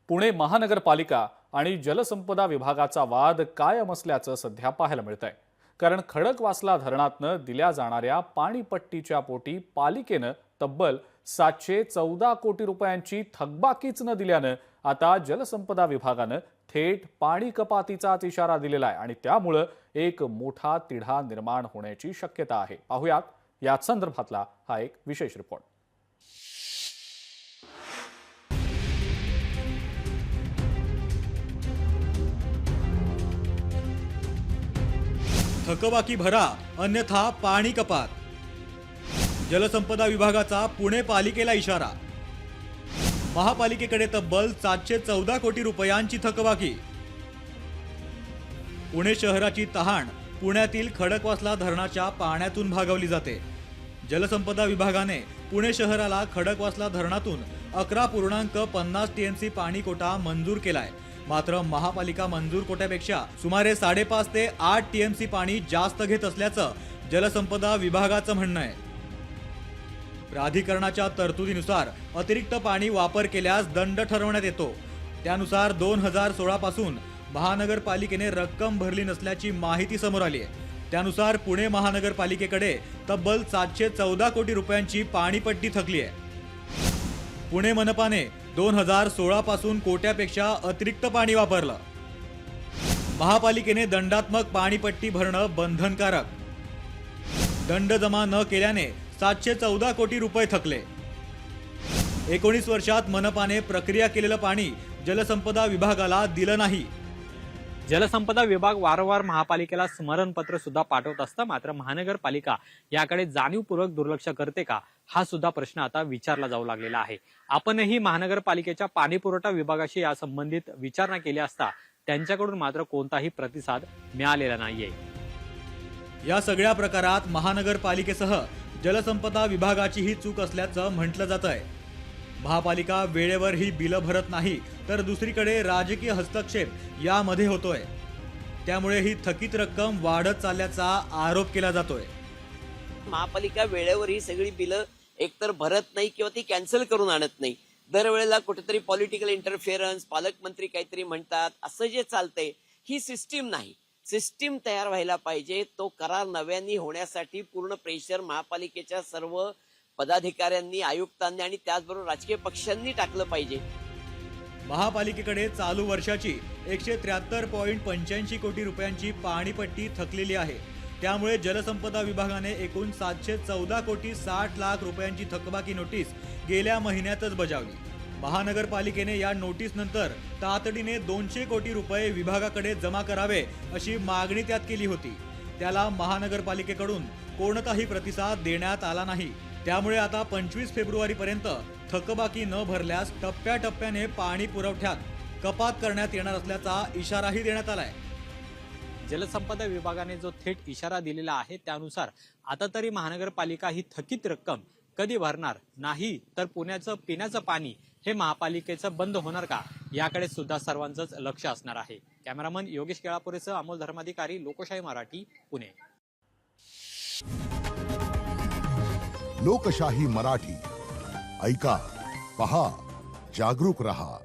पुणे महानगरपालिका आणि जलसंपदा विभागाचा वाद कायम असल्याचं सध्या पाहायला मिळतंय। कारण खडकवासला धरणातनं दिल्या जाणाऱ्या पाणीपट्टीच्या पोटी पालिकेनं तब्बल 714 कोटी रुपयांची थकबाकीच न दिल्यानं आता जलसंपदा विभागानं थेट पाणी कपातीचाच इशारा दिलेला आहे आणि त्यामुळे एक मोठा तिढा निर्माण होण्याची शक्यता आहे। पाहूयात याच संदर्भातला हा एक विशेष रिपोर्ट। थकबाकी भरा अन्यथा पाणी कपात। जलसंपदा विभागाचा पुणे पालिकेला इशारा। महापालिकेकडे तब्बल 714 कोटी रुपयांची थकबाकी। पुणे शहराची तहान पुण्यातील खडकवासला धरणाच्या पाण्यातून भागवली जाते। जलसंपदा विभागाने पुणे शहराला खडकवासला धरणातून 11.50 टीएमसी पाणी कोटा मंजूर केलाय। मात्र महापालिका मंजूर कोट्यापेक्षा सुमारे 5.5 ते 8 टीएमसी पाणी जास्त घेत असल्याचं जलसंपदा विभागाचं म्हणणं आहे। प्राधिकरणाच्या तरतुदीनुसार अतिरिक्त पाणी वापर केल्यास दंड ठरवण्यात येतो। त्यानुसार 2016 पासून महानगरपालिकेने रक्कम भरली नसल्याची माहिती समोर आली आहे। त्यानुसार पुणे महानगरपालिकेकडे तब्बल 714 कोटी रुपयांची पाणीपट्टी थकली आहे। पुणे मनपाने 2016 पासून कोट्यापेक्षा अतिरिक्त पाणी वापरलं। महापालिकेने दंडात्मक पाणीपट्टी भरणं बंधनकारक। दंड जमा न केल्याने 714 कोटी रुपये थकले। 19 वर्षात मनपाने प्रक्रिया केलेलं पाणी जलसंपदा विभागाला दिलं नाही। जलसंपदा विभाग वारंवार महापालिकेला स्मरणपत्र सुद्धा पाठवत असतं, मात्र महानगरपालिका याकडे जाणीवपूर्वक दुर्लक्ष करते का, हा सुद्धा प्रश्न आता विचारला जाऊ लागलेला आहे। आपणही महानगरपालिकेच्या पाणीपुरवठा विभागाशी या संबंधित विचारणा केली असता त्यांच्याकडून मात्र कोणताही प्रतिसाद मिळालेला नाहीये। या सगळ्या प्रकारात महानगरपालिकेसह जलसंपदा विभागाची ही चूक असल्याचं म्हटलं जात आहे। महापालिका वेळेवर ही बिलं भरत नाही तर दुसरीकडे राजकीय हस्तक्षेप यामध्ये होतोय। त्यामुळे ही थकीत रक्कम वाढत चालल्याचा आरोप केला जातोय। महापालिका वेळेवर ही सगळी बिलं एकतर भरत नाही किंवा ती कॅन्सल करून आणत नाही। दरवेळेला कुठेतरी पॉलिटिकल इंटरफेरन्स, पालकमंत्री काहीतरी म्हणतात, असं जे चालतंय ही सिस्टीम नाही। सिस्टीम तयार व्हायला पाहिजे। तो करार नव्याने होण्यासाठी पूर्ण प्रेशर महापालिकेच्या सर्व पदाधिकाऱ्यांनी, आयुक्तांनी आणि त्याचबरोबर राजकीय पक्षांनी टाकलं पाहिजे। महापालिकेकडे चालू वर्षाची 173.85 कोटी रुपयांची पाणीपट्टी थकलेली आहे। त्यामुळे जलसंपदा विभागाने एकूण 714 कोटी 60 लाख रुपयांची थकबाकी नोटीस गेल्या महिन्यातच बजावली। महानगरपालिकेने या नोटीस नंतर तातडीने 200 कोटी रुपये विभागाकडे जमा करावे अशी मागणी त्यात केली होती। त्याला महानगरपालिकेकडून कोणताही प्रतिसाद देण्यात आला नाही। त्यामुळे आता 25 फेब्रुवारीपर्यंत थकबाकी न भरल्यास टप्प्याटप्प्याने पाणी पुरवठ्यात कपात करण्यात येणार असल्याचा इशाराही देण्यात आलाय। जलसंपदा विभागाने जो थेट इशारा दिलेला आहे त्यानुसार आता तरी महानगरपालिका ही थकीत रक्कम कधी भरणार नाही, तर पुण्याचं पिण्याचं पाणी हे महापालिकेचं बंद होणार का, याकडे सुद्धा सर्वांचंच लक्ष असणार आहे। कॅमेरामन योगेश केळापुरेसह अमोल धर्माधिकारी, लोकशाही मराठी, पुणे। लोकशाही मराठी ऐका, पहा, जागरूक रहा।